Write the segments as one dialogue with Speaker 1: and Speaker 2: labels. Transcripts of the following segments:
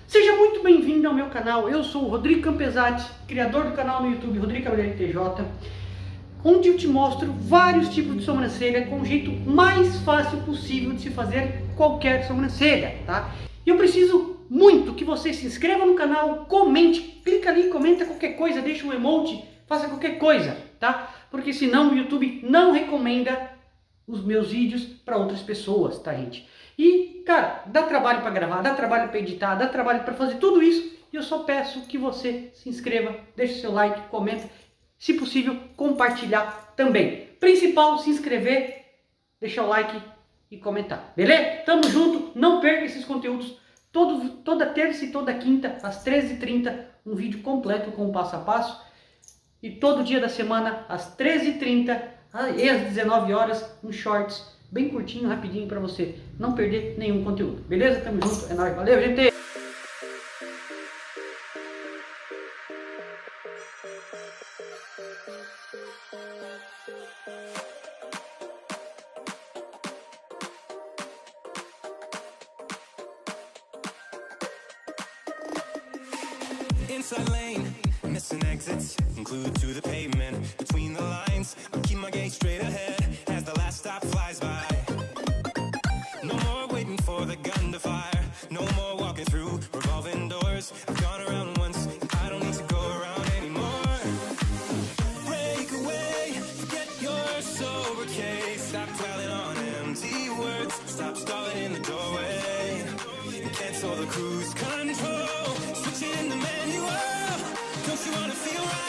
Speaker 1: Seja muito bem-vindo ao meu canal. Eu sou o Rodrigo Campesati, criador do canal no YouTube Rodrigo TJ, onde eu te mostro vários tipos de sobrancelha com o jeito mais fácil possível de se fazer qualquer sobrancelha, tá? E eu preciso muito que você se inscreva no canal, comente, clica ali, comenta qualquer coisa, deixa um emoji, faça qualquer coisa, tá? Porque senão o YouTube não recomenda os meus vídeos para outras pessoas, tá, gente? E, cara, dá trabalho para gravar, dá trabalho para editar, dá trabalho para fazer tudo isso. E eu só peço que você se inscreva, deixe seu like, comenta, se possível, compartilhar também. Principal, se inscrever, deixar o like e comentar, beleza? Tamo junto, não perca esses conteúdos. Toda terça e toda quinta, às 13h30, um vídeo completo com o passo a passo. E todo dia da semana, às 13h30 e às 19 horas, um shorts bem curtinho, rapidinho, para você não perder nenhum conteúdo. Beleza? Tamo junto, é nóis, valeu, gente!
Speaker 2: Inside lane, missing exits, glued to the pavement. Between the lines, I keep my gaze straight ahead as the last stop flies by. No more waiting for the gun to fire. No more walking through revolving doors. I've gone around once, I don't need to go around anymore. Break away, forget your sober case. Stop dwelling on empty words. Stop stalling in the doorway. Cancel the cruise control. Switch it in the manual. Don't you wanna feel right?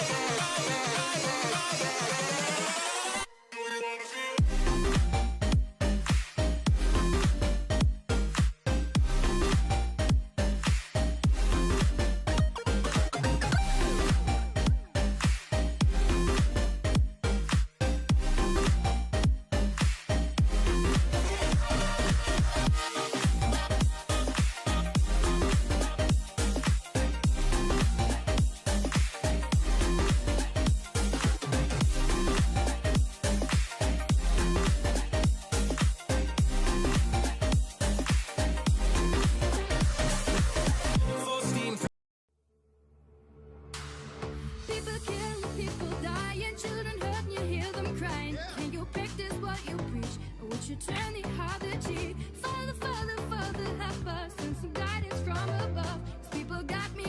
Speaker 3: You turn the other cheek. Father, Father, Father, help us. Send some guidance from above. These people got me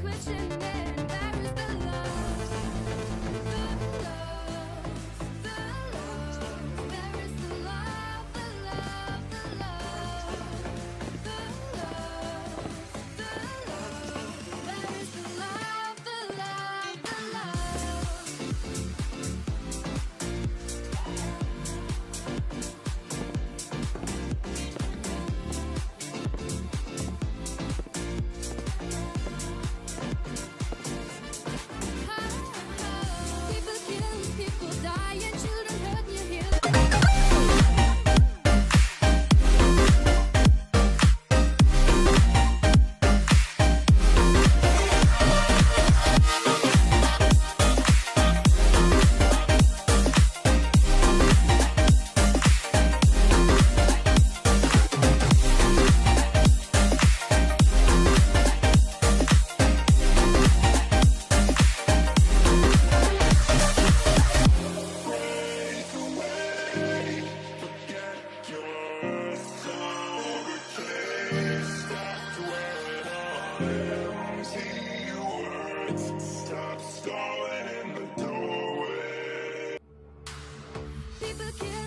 Speaker 3: questioning. Where is the love? The love, the love. Where is the love? The love, the love. The love, the love. Where is the love? The love, the love.
Speaker 2: Yeah.